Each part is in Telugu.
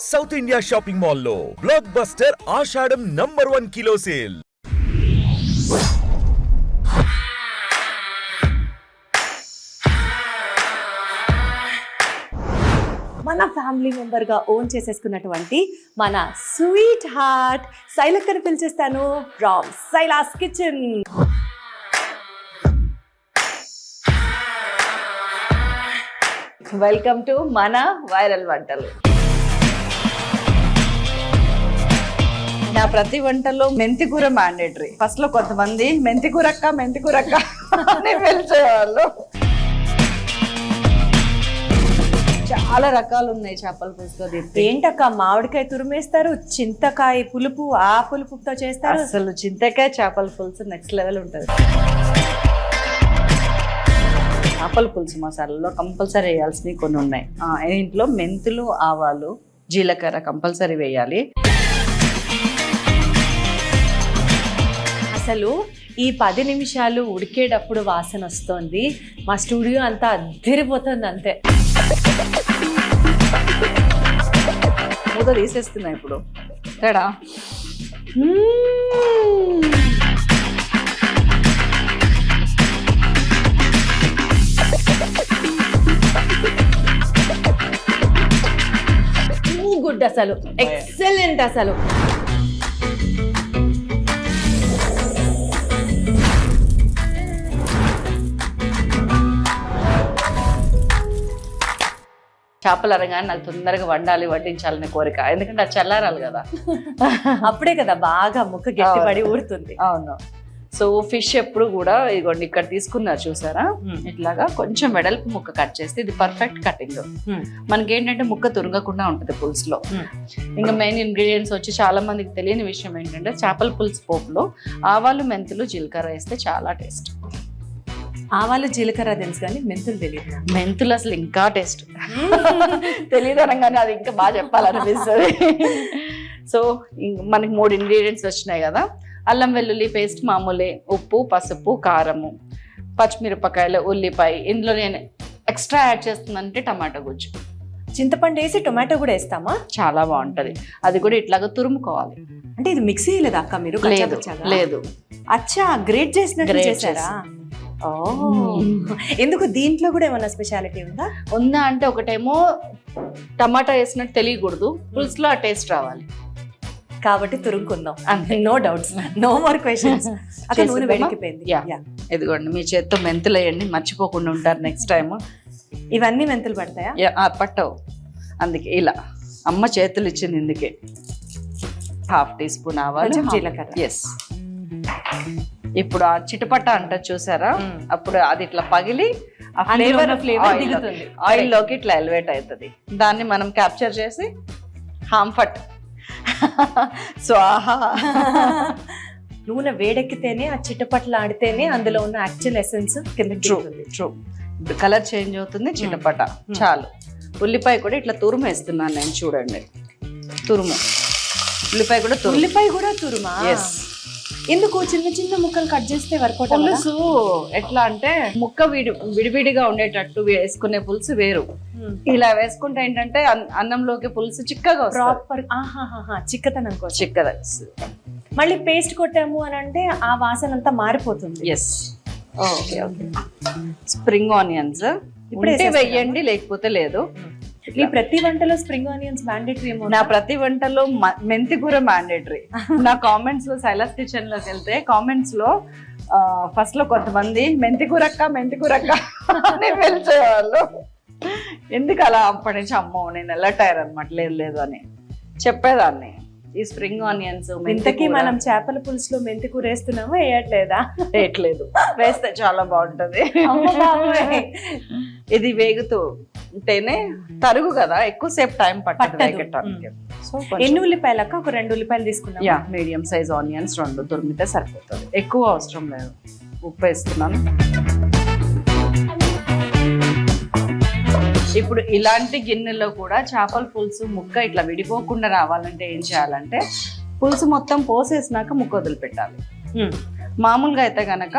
సౌత్ ఇండియా షాపింగ్ మాల్ లో blockbuster Ashadham #1 kilo sale. మన ఫ్యామిలీ మెంబర్ గా ఓన్ చేసేసుకున్నటువంటి మన స్వీట్ హార్ట్ శైలక్కని పిలిచేస్తాను from Shaila's kitchen. Welcome to మన వైరల్ వంటలు. నా ప్రతి వంటలో మెంతి కూర మ్యాండేటరీ. ఫస్ట్ లో కొంతమంది మెంతి కూర అక్క అని పిలిచేవాళ్ళు. చాలా రకాలు ఉన్నాయి చేపల పులుసుతో. ఏంటక్క మామిడికాయ తురిమేస్తారు, చింతకాయ పులుపు ఆ పులుపుతో చేస్తారు. అసలు చింతకాయ చేపల పులుసు నెక్స్ట్ లెవెల్ ఉంటుంది. చేపల పులుసు మసాలాలో కంపల్సరీ వేయాల్సినవి కొన్ని ఉన్నాయి. ఇంట్లో మెంతులు, ఆవాలు, జీలకర్ర కంపల్సరీ వేయాలి. అసలు ఈ 10 నిమిషాలు ఉడికేటప్పుడు వాసన వస్తుంది. మా స్టూడియో అంతా అద్దిరిపోతుంది అంతే. మూత తీసేస్తున్నా ఇప్పుడు. తేడా గుడ్, అసలు ఎక్సలెంట్. అసలు చేపలు అనగానే నాకు తొందరగా వడ్డించాలనే కోరిక. ఎందుకంటే అది చల్లారాలి కదా, అప్పుడే కదా బాగా ముక్క గట్టిపడి ఊరుతుంది. అవును. సో ఫిష్ ఎప్పుడు కూడా ఇదిగోండి ఇక్కడ తీసుకున్నారు చూసారా, ఇట్లాగా కొంచెం వెడల్పు ముక్క కట్ చేస్తే ఇది పర్ఫెక్ట్ కటింగ్. మనకి ఏంటంటే ముక్క తురగకుండా ఉంటుంది పులుసులో. ఇంకా మెయిన్ ఇంగ్రీడియంట్స్ వచ్చి చాలా మందికి తెలియని విషయం ఏంటంటే చేపల పులుసు పోపులో ఆవాలు, మెంతులు, జీలకర్ర వేస్తే చాలా టేస్ట్. ఆవాలు జీలకర్ర తెలుసు కానీ మెంతులు తెలియదు. మెంతులు అసలు ఇంకా టేస్ట్. తెలియదు అనగానే అది ఇంకా బాగా చెప్పాలనిపిస్తుంది. సో మనకి 3 ఇంగ్రీడియంట్స్ వచ్చినాయి కదా. అల్లం వెల్లుల్లి పేస్ట్ మామూలే, ఉప్పు, పసుపు, కారము, పచ్చిమిరపకాయలు, ఉల్లిపాయ. ఇందులో నేను ఎక్స్ట్రా యాడ్ చేస్తుందంటే టమాటా గుజ్జు. చింతపండు వేసి టొమాటో కూడా వేస్తామా? చాలా బాగుంటది. అది కూడా ఇట్లాగా తురుముకోవాలి. అంటే ఇది మిక్సీ లేదా అక్క మీరు? లేదు. అచ్చా, గ్రేట్ చేసినట్టు చేశారా? ఎందుకు దీంట్లో కూడా ఏమన్నా స్పెషాలిటీ ఉందా అంటే ఒకటేమో టమాటా వేసినట్టు తెలియకూడదు, పులుసులో ఆ టేస్ట్ రావాలి కాబట్టి తురుముకుందాం. No doubts, no more questions. అక్కడ నూనె వేడికిపోయింది. ఇదిగోండి మీ చేత్తో మెంతులు వేయండి, మర్చిపోకుండా ఉంటారు నెక్స్ట్ టైం. ఇవన్నీ మెంతులు పడతాయా? పట్టవు, అందుకే ఇలా అమ్మ చేతులు ఇచ్చింది. ఇందుకే 1/2 టీ స్పూన్ ఆవాలు, జీలకర్ర. ఎస్. ఇప్పుడు ఆ చిటపట అంట చూసారా, అప్పుడు అది ఇట్లా పగిలి ఆ ఫ్లేవర్ దిగుతుంది ఆయిల్ లోకి, ఇట్లా ఎలివేట్ అవుతుంది. దాన్ని మనం క్యాప్చర్ చేసి హాంఫట్ స్వాహా. నూనె వేడెక్కితేనే ఆ చిటపట్లు ఆడితేనే అందులో ఉన్న యాక్చువల్ ఎసెన్స్ కింద. ట్రూ. కలర్ చేంజ్ అవుతుంది, చిటపట. చాలు. ఉల్లిపాయ కూడా ఇట్లా తురుము వేస్తున్నాను నేను, చూడండి. తురుము ఉల్లిపాయ కూడా తురుమా? ఎస్. ఎందుకు చిన్న చిన్న ముక్కలు కట్ చేస్తే వర్కౌట్? పులుసు ఎట్లా అంటే ముక్క విడివిడిగా ఉండేటట్టు వేసుకునే పులుసు వేరు. ఇలా వేసుకుంటే ఏంటంటే అన్నంలోకి పులుసు చిక్కగా ప్రాపర్ చిక్కదనం కోసం. చిక్కద. మళ్ళీ పేస్ట్ కొట్టాము అని అంటే ఆ వాసన అంతా మారిపోతుంది. ఎస్. ఓకే. స్ప్రింగ్ ఆనియన్స్ ఇప్పుడే వేయండి, లేకపోతే లేదు. ఈ ప్రతి వంటలో స్ప్రింగ్ ఆనియన్స్ మ్యాండేటరీ ఏమో? నా ప్రతి వంటలో మెంతి కూర మ్యాండేటరీ. నా కామెంట్స్ లో శైలాస్ కిచెన్ లోకి వెళ్తే కామెంట్స్ లో ఫస్ట్ లో కొంతమంది మెంతి కూర అక్క అని పిలిచేవాళ్ళు. ఎందుకు అలా అప్పటి నుంచి అమ్మో నేను వెళ్ళటారు అనమాట, లేదు అని చెప్పేదాన్ని. ఈ స్ప్రింగ్ ఆనియన్స్ ఇంతకీ మనం చేపల పులుసులో మెంతి కూర వేస్తున్నామా వేయట్లేదా? వేయట్లేదు. వేస్తే చాలా బాగుంటది. ఇది వేగుతూ ఉంటేనే తరుగు కదా, ఎక్కువసేపు టైం పట్టదు. ఎన్ని ఉల్లిపాయలు అక్క? ఒక 2 ఉల్లిపాయలు తీసుకున్నాం. మీడియం సైజ్ ఆనియన్స్ 2 తురిమితే సరిపోతుంది, ఎక్కువ అవసరం లేదు. ఉప్పు వేస్తున్నాను. ఇప్పుడు ఇలాంటి గిన్నెలో కూడా చేపల పులుసు ముక్క ఇట్లా విడిపోకుండా రావాలంటే ఏం చేయాలంటే పులుసు మొత్తం పోసేసినాక ముక్క వదిలిపెట్టాలి. మామూలుగా అయితే గనక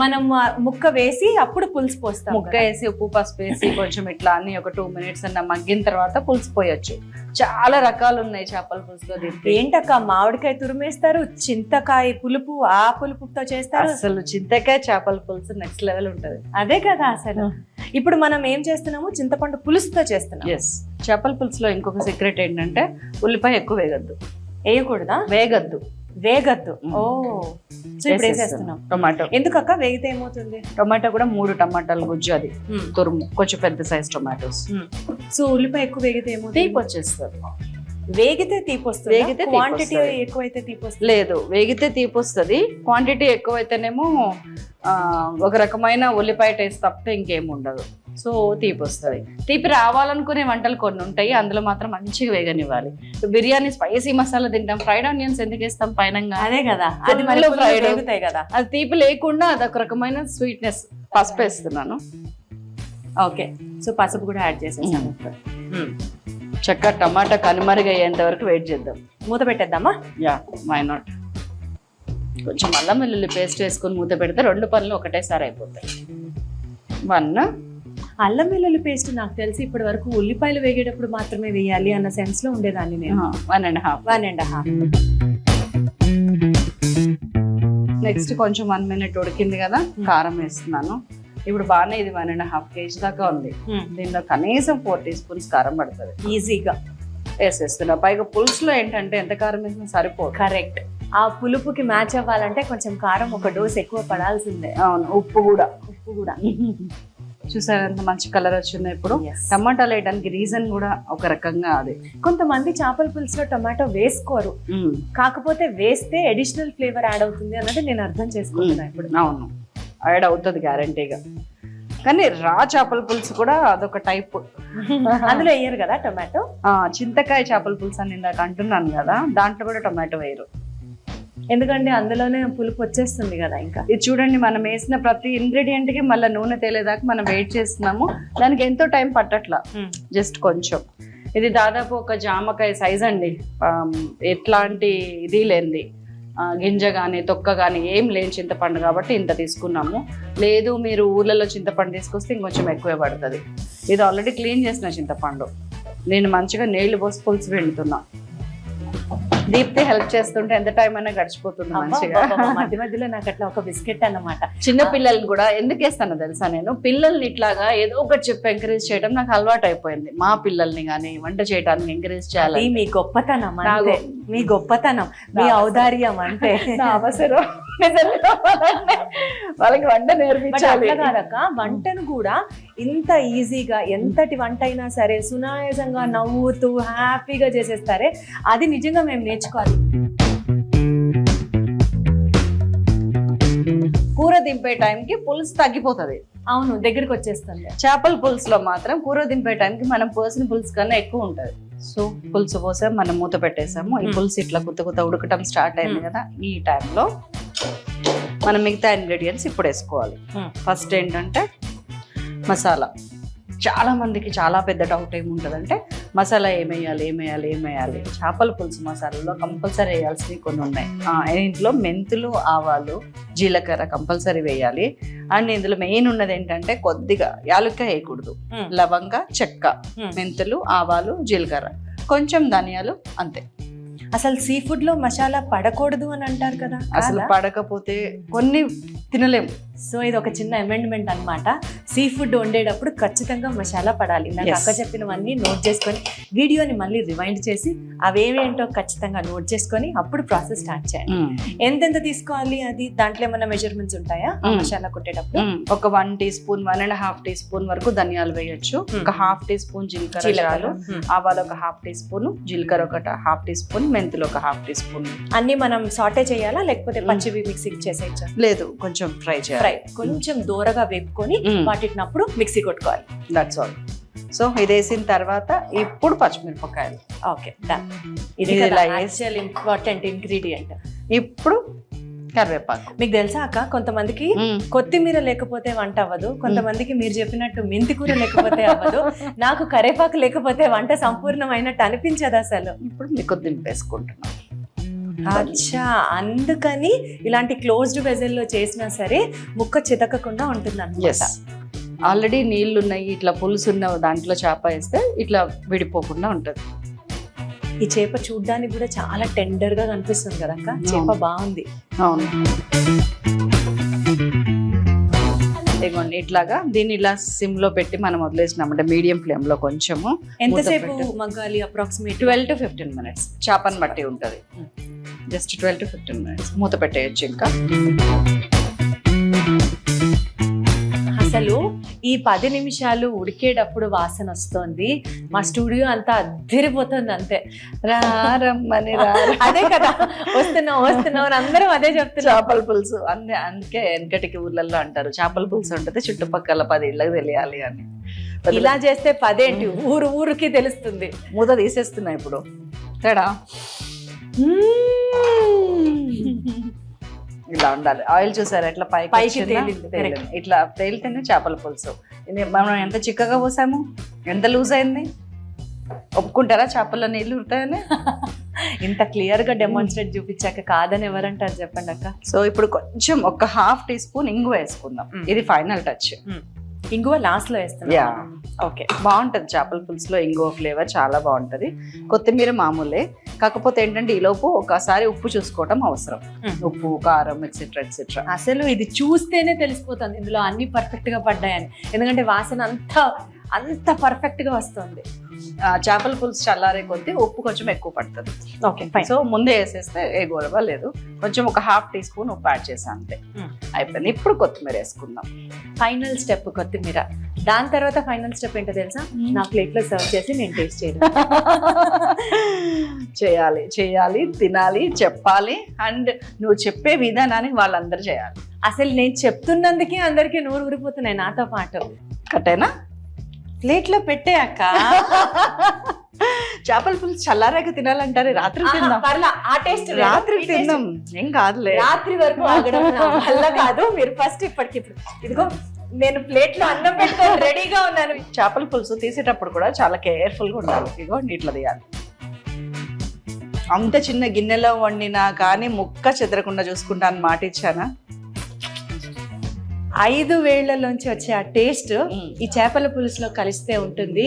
మనం ముక్క వేసి అప్పుడు పులుసు పోస్తాం ముక్క వేసి ఉప్పు పసుపు వేసి కొంచెం ఇట్లా అన్ని ఒక 2 minutes అన్న మగ్గిన తర్వాత పులుసు పోయొచ్చు. చాలా రకాలు ఉన్నాయి చేపల పులుసులో. దీనికి ఏంటక్క మామిడికాయ తురిమేస్తారు, చింతకాయ పులుపు ఆ పులుపుతో చేస్తారు. అసలు చింతకాయ చేపల పులుసు నెక్స్ట్ లెవెల్ ఉంటది. అదే కదా అసలు. ఇప్పుడు మనం ఏం చేస్తున్నాము, చింతపండు పులుసుతో చేస్తున్నాం. ఎస్, చేపల పులుసులో ఇంకొక సీక్రెట్ ఏంటంటే ఉల్లిపాయ ఎక్కువ వేగద్దు. వేయకూడదా? వేగద్దు. ఓ, సో ఇప్పుడు వేసేస్తున్నాం. టొమాటో ఎందుకక్క వేగితే ఏమవుతుంది? టొమాటో కూడా 3 టమాటాలు గుజ్జు, అది తురుము, కొంచెం పెద్ద సైజ్ టొమాటోస్. సో ఉల్లిపాయ ఎక్కువ వేగితే ఏమవుతుంది? తీపి వచ్చేస్తుంది. వేగితే తీపి వస్తుంది. వేగితే క్వాంటిటీ ఎక్కువైతే తీపి వస్తుంది. లేదు, వేగితే తీపి వస్తుంది. క్వాంటిటీ ఎక్కువైతేనేమో ఒక రకమైన ఉల్లిపాయ టేస్ట్ తప్పితే ఇంకేం ఉండదు. సో తీపి వస్తుంది. తీపి రావాలనుకునే వంటలు కొన్ని ఉంటాయి, అందులో మాత్రం మంచిగా వేగనివ్వాలి. బిర్యానీ స్పైసీ మసాలా తింటాం, ఫ్రైడ్ ఆనియన్స్ ఎందుకు వేస్తాం పైన? అదే కదా, అది మళ్ళీ ఫ్రైడ్ అవుతాయి కదా. అది తీపి లేకుండా అదొక రకమైన స్వీట్నెస్. పసుపు వేస్తున్నాను. ఓకే, సో పసుపు కూడా యాడ్ చేసేసాను. చక్కగా టమాటా కనుమరుగు అయ్యేంత వరకు వెయిట్ చేద్దాం. మూత పెట్టేద్దామా? Yeah, why not. కొంచెం అల్లం వెల్లుల్లి పేస్ట్ వేసుకొని మూత పెడితే 2 పనులు ఒకటేసారి అయిపోతాయి. 1 అల్లం వెల్లుల్లి పేస్ట్ నాకు తెలిసి ఇప్పటి వరకు ఉల్లిపాయలు వేగేటప్పుడు మాత్రమే వేయాలి అన్న సెన్స్ లో ఉండేదాన్ని నేను. 1.5 నెక్స్ట్ కొంచెం 1 minute ఉడికింది కదా, కారం వేస్తున్నాను. ఇప్పుడు బాగానే ఇది 1.5 kg దాకా ఉంది. దీనిలో కనీసం 4 teaspoons కారం పడుతుంది ఈజీగా. వేసేస్తున్నా. పైగా పులుసులో ఏంటంటే ఎంత కారం వేసినా సరిపోదు. కరెక్ట్, ఆ పులుపుకి మ్యాచ్ అవ్వాలంటే కొంచెం కారం ఒక డోస్ ఎక్కువ పడాల్సిందే. అవును, ఉప్పు కూడా. చూసారు ఎంత మంచి కలర్ వచ్చిందో. ఇప్పుడు టమాటాలు వేయడానికి రీజన్ కూడా ఒక రకంగా అది. కొంతమంది చేపల పులుసులో టమాటో వేసుకోరు, కాకపోతే వేస్తే అడిషనల్ ఫ్లేవర్ యాడ్ అవుతుంది అన్నది నేను అర్థం చేసుకుంటున్నాను ఇప్పుడు. అవును, యాడ్ అవుతుంది గ్యారంటీగా. కానీ రా చేపల పులుసు కూడా అదొక టైప్. అందులో వేయరు కదా టొమాటో. చింతకాయ చేపల పులుసు అని ఇందాక అంటున్నాను కదా, దాంట్లో కూడా టొమాటో వేయరు. ఎందుకంటే అందులోనే పులుపు వచ్చేస్తుంది కదా. ఇంకా ఇది చూడండి, మనం వేసిన ప్రతి ఇంగ్రీడియంట్ కి మళ్ళీ నూనె తేలేదాకా మనం వెయిట్ చేస్తున్నాము. దానికి ఎంతో టైం పట్టట్లా, జస్ట్ కొంచెం. ఇది దాదాపు ఒక జామకాయ సైజ్ అండి. ఎట్లాంటి ఇది లేనిది, గింజ కానీ తొక్క కానీ ఏం లేని చింతపండు కాబట్టి ఇంత తీసుకున్నాము. లేదు మీరు ఊర్లలో చింతపండు తీసుకొస్తే ఇంకొంచెం ఎక్కువే పడుతుంది. ఇది ఆల్రెడీ క్లీన్ చేసిన చింతపండు. నేను మంచిగా నీళ్లు పోసి పులుసు వెళ్తున్నా. దీప్తి హెల్ప్ చేస్తుంటే ఎంత టైం అయినా గడిచిపోతుంది మంచిగా. మధ్య మధ్యలో నాకు అట్లా ఒక బిస్కెట్ అన్నమాట. చిన్న పిల్లల్ని కూడా ఎందుకు వేస్తానో తెలుసా, నేను పిల్లల్ని ఇట్లాగా ఏదో ఒకటి చెప్పి ఎంకరేజ్ చేయడం నాకు అలవాటు అయిపోయింది. మా పిల్లల్ని కానీ వంట చేయడానికి ఎంకరేజ్ చేయాలి. మీ గొప్పతనం, మీ గొప్పతనం, మీ ఔదార్యం అంటే అవసరం. వాళ్ళకి వంట నేర్పించాలి కాదక్క. వంటను కూడా ఇంత ఈజీగా, ఎంతటి వంట అయినా సరే సునాయాసంగా నవ్వుతూ హ్యాపీగా చేసేస్తారే, అది నిజంగా మేము నేర్చుకోవాలి. కూర దింపే టైంకి పులుసు తగ్గిపోతుంది. అవును, దగ్గరికి వచ్చేస్తుంది. చేపల పులుసులో మాత్రం కూర దింపే టైంకి మనం పోసిన పులుసు కన్నా ఎక్కువ ఉంటది. సో పులుసు పోసాం, మనం మూత పెట్టేసాము. ఈ పులుసు ఇట్లా కొత్త ఉడకటం స్టార్ట్ అయింది కదా, ఈ టైంలో మనం మిగతా ఇంగ్రీడియంట్స్ ఇప్పుడు వేసుకోవాలి. ఫస్ట్ ఏంటంటే మసాలా. చాలా మందికి చాలా పెద్ద డౌట్ ఏముంటుందంటే మసాలా ఏమేయాలి. చేపల పులుసు మసాలాలో కంపల్సరీ వేయాల్సినవి కొన్ని ఉన్నాయి. ఇంట్లో మెంతులు, ఆవాలు, జీలకర్ర కంపల్సరీ వేయాలి. అండ్ ఇందులో మెయిన్ ఉన్నది ఏంటంటే కొద్దిగా యాలక్కాయ వేయకూడదు, లవంగ, చెక్క, మెంతులు, ఆవాలు, జీలకర్ర, కొంచెం ధనియాలు, అంతే. అసలు సీ ఫుడ్ లో మసాలా పడకూడదు అని అంటారు కదా, అసలు పడకపోతే కొన్ని తినలేము. సో ఇది ఒక చిన్న అమెండ్మెంట్ అన్నమాట. సీ ఫుడ్ వండేటప్పుడు ఖచ్చితంగా మసాలా పడాలి. నాకు అక్క చెప్పినవన్నీ నోట్ చేసుకొని వీడియోని మళ్ళీ రివైండ్ చేసి అవేవేంటో ఖచ్చితంగా నోట్ చేసుకొని అప్పుడు ప్రాసెస్ స్టార్ట్ చేయాలి. ఎంతెంత తీసుకోవాలి అది, దాంట్లో ఏమైనా మెజర్మెంట్స్ ఉంటాయా మసాలా కొట్టేటప్పుడు? ఒక 1 teaspoon, 1.5 teaspoon వరకు ధనియాలు వేయొచ్చు. ఒక 1/2 teaspoon జీలకర్ర, ఆవాలు ఒక 1/2 teaspoon, జీలకర్ర ఒక 1/2 teaspoon, మెంతులు ఒక 1/2 teaspoon. అన్ని మనం సాటే చేయాలా లేకపోతే పచ్చివి మిక్సీకి చేసేయచ్చా? లేదు, కొంచెం ఫ్రై చేయాలి. కొంచెం దూరగా వేపుకొని వాటినప్పుడు మిక్సీ కొట్టుకోవాలి. That's all. సో ఇది వేసిన తర్వాత ఇప్పుడు పచ్చిమిరపకాయలు. Okay, done. ఇది ఇంపార్టెంట్ ఇంగ్రీడియంట్. ఇప్పుడు కరివేపాకు. మీకు తెలుసా అక్క, కొంతమందికి కొత్తిమీర లేకపోతే వంట అవ్వదు, కొంతమందికి మీరు చెప్పినట్టు మెంతి కూర లేకపోతే అవ్వదు. నాకు కరివేపాకు లేకపోతే వంట సంపూర్ణమైనట్టు అనిపించదు అసలు. ఇప్పుడు మీకు దింపేసుకుంటున్నాను. అచ్చా, అందుకని ఇలాంటి క్లోజ్డ్ వెజల్ లో చేసినా సరే ముక్క చితకకుండా ఉంటుంది ఎస్, ఆల్రెడీ నీళ్ళు ఉన్నాయి, ఇట్లా పులుసు ఉన్న దాంట్లో చేప వేస్తే ఇట్లా విడిపోకుండా ఉంటుంది. ఈ చేప చూడ్డానికి కూడా చాలా టెండర్ గా కనిపిస్తుంది కదా అక్క, చేప బాగుంది. అవును, ఇదిగోండి ఇట్లాగా దీన్ని ఇలా సిమ్ లో పెట్టి మనం వదిలేసినామంటే మీడియం ఫ్లేమ్ లో కొంచెము. ఎంతసేపు మగ్గాలి? అప్రాక్సిమేట్ 12 to 15 minutes, చేపని బట్టి ఉంటుంది. జస్ట్ 12 to 15 minutes మూత పెట్టేయచ్చు. ఇంకా అసలు ఈ 10 నిమిషాలు ఉడికేటప్పుడు వాసన వస్తుంది, మా స్టూడియో అంతా అద్దరిపోతుంది అంతే. రమ్మని అదే కదా, వస్తున్నాం అందరం అదే చెప్తున్నా. చేపల పులుసు అందుకే వెనకటికి ఊర్లలో అంటారు చేపల పులుసు ఉంటుంది చుట్టుపక్కల 10 ఇళ్ళకి తెలియాలి అని. ఇలా చేస్తే 10 ఏంటి, ఊరికి తెలుస్తుంది. మూత తీసేస్తున్నా ఇప్పుడు. తేడా ఇలా ఉండాలి. ఆయిల్ చూసారా ఎట్లా పైకి తేలింది. ఇట్లా తేలితేనే చేపల పులుసు. ఇది మనం ఎంత చిక్కగా పోసాము, ఎంత లూజ్ అయింది. ఒప్పుకుంటారా చేపల్లో నీళ్ళు ఉడతాయని? ఇంత క్లియర్ గా డెమాన్స్ట్రేట్ చూపించాక కాదని ఎవరంటారు చెప్పండి అక్క. సో ఇప్పుడు కొంచెం ఒక 1/2 teaspoon ఇంగు వేసుకుందాం. ఇది ఫైనల్ టచ్. ఇంగువ లాస్ట్ లో వేస్తున్నా. ఓకే, బాగుంటుంది చేపల పులుసులో ఇంగువ ఫ్లేవర్ చాలా బాగుంటది. కొత్తిమీర మామూలే, కాకపోతే ఏంటంటే ఈలోపు ఒకసారి ఉప్పు చూసుకోవటం అవసరం. ఉప్పు, కారం, ఎక్సెట్రా ఎక్సెట్రా. అసలు ఇది చూస్తేనే తెలిసిపోతుంది ఇందులో అన్ని పర్ఫెక్ట్ గా పడ్డాయని, ఎందుకంటే వాసన అంత పర్ఫెక్ట్ గా వస్తుంది. చేపల పులుసు చల్లారే కొద్దీ ఉప్పు కొంచెం ఎక్కువ పడుతుంది. Okay fine. సో ముందే వేసేస్తే ఏ గొడవ లేదు. కొంచెం ఒక 1/2 teaspoon ఉప్పు యాడ్ చేసాను అంతే, అయిపోయింది. ఇప్పుడు కొత్తిమీర వేసుకుందాం. ఫైనల్ స్టెప్ కొత్తిమీర. దాని తర్వాత ఫైనల్ స్టెప్ ఏంటో తెలుసా? నా ప్లేట్ లో సర్వ్ చేసి నేను టేస్ట్ చేయాలి, తినాలి, చెప్పాలి. అండ్ నువ్వు చెప్పే విధానానికి వాళ్ళందరూ చేయాలి. అసలు నేను చెప్తున్నందుకే అందరికీ నోరు ఊరిపోతున్నాయి నాతో పాటు. కట్టేనా? ప్లేట్ లో పెట్టే అక్క. చేపల పులుసు చల్లారాక తినాలంటారే, రాత్రి తిందాం. ఆ టేస్ట్ రాత్రి తిందాం, ఏం కాదులే. రాత్రి వరకు ఆగడం నా వల్ల కాదు. మీరు ఫస్ట్ ఇప్పటికిప్పుడు ఇదిగో నేను ప్లేట్ లో అన్నం పెట్టుకొని రెడీగా ఉన్నాను. చేపల పులుసు తీసేటప్పుడు కూడా చాలా కేర్ఫుల్ గా ఉండాలి. ఇదిగో నీటిలో తీయాలి. అంత చిన్న గిన్నెలో వండినా కానీ ముక్క చెదరకుండా చూసుకుంటా అని మాట ఇచ్చానా? 5 వేళ్లలోంచి వచ్చే ఆ టేస్ట్ ఈ చేపల పులుసులో కలిస్తే ఉంటుంది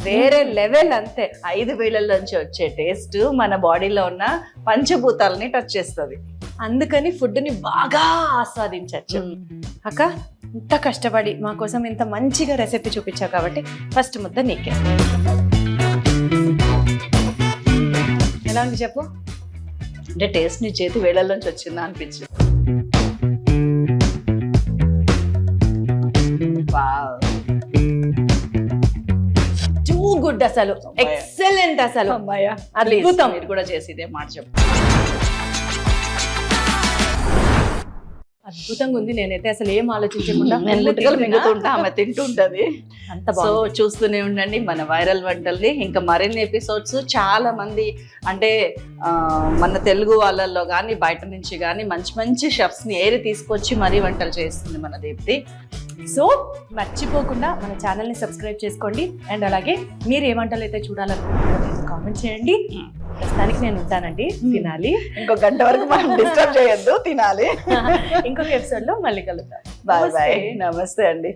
వేరే లెవెల్. అంతే, 5 వేళ్లలోంచి వచ్చే టేస్ట్ మన బాడీలో ఉన్న పంచభూతాలని టచ్ చేస్తుంది. అందుకని ఫుడ్ ని బాగా ఆస్వాదించవచ్చు. అక్క ఇంత కష్టపడి మా కోసం ఇంత మంచిగా రెసిపీ చూపించావు కాబట్టి ఫస్ట్ ముద్ద నీకే. ఎలా ఉంది చెప్పు? అంటే టేస్ట్ నీ చేతి వేళ్లలోంచి వచ్చిందా అనిపించింది. టూ గుడ్, అసలు ఎక్సలెంట్. అసలు అద్భుతం. మీరు కూడా చేసి ఇదే మాట చెప్పు. అద్భుతంగా ఉంది. నేనైతే అసలు ఏం ఆలోచించకుండా మింగుతుంటా, ఆమె తింటుంటది. అంత సో చూస్తూనే ఉండండి మన వైరల్ వంటల్ని. ఇంకా మరిన్ని ఎపిసోడ్స్. చాలా మంది అంటే మన తెలుగు వాళ్ళల్లో కానీ బయట నుంచి కానీ మంచి మంచి షెఫ్స్ ని ఏరి తీసుకొచ్చి మరీ వంటలు చేస్తుంది మన దీప్తి. సో మర్చిపోకుండా మన ఛానల్ ని సబ్స్క్రైబ్ చేసుకోండి. అండ్ అలాగే మీరు ఏ వంటలు అయితే చూడాలనుకుంటున్నారో కామెంట్ చేయండి. ప్రస్తుతానికి నేను ఉంటానండి, తినాలి. ఇంకో గంట వరకు మనం డిస్టర్బ్ చేయొద్దు, తినాలి. ఇంకొక ఎపిసోడ్ లో మళ్ళీ కలుద్దాం. బాయ్ బాయ్, నమస్తే అండి.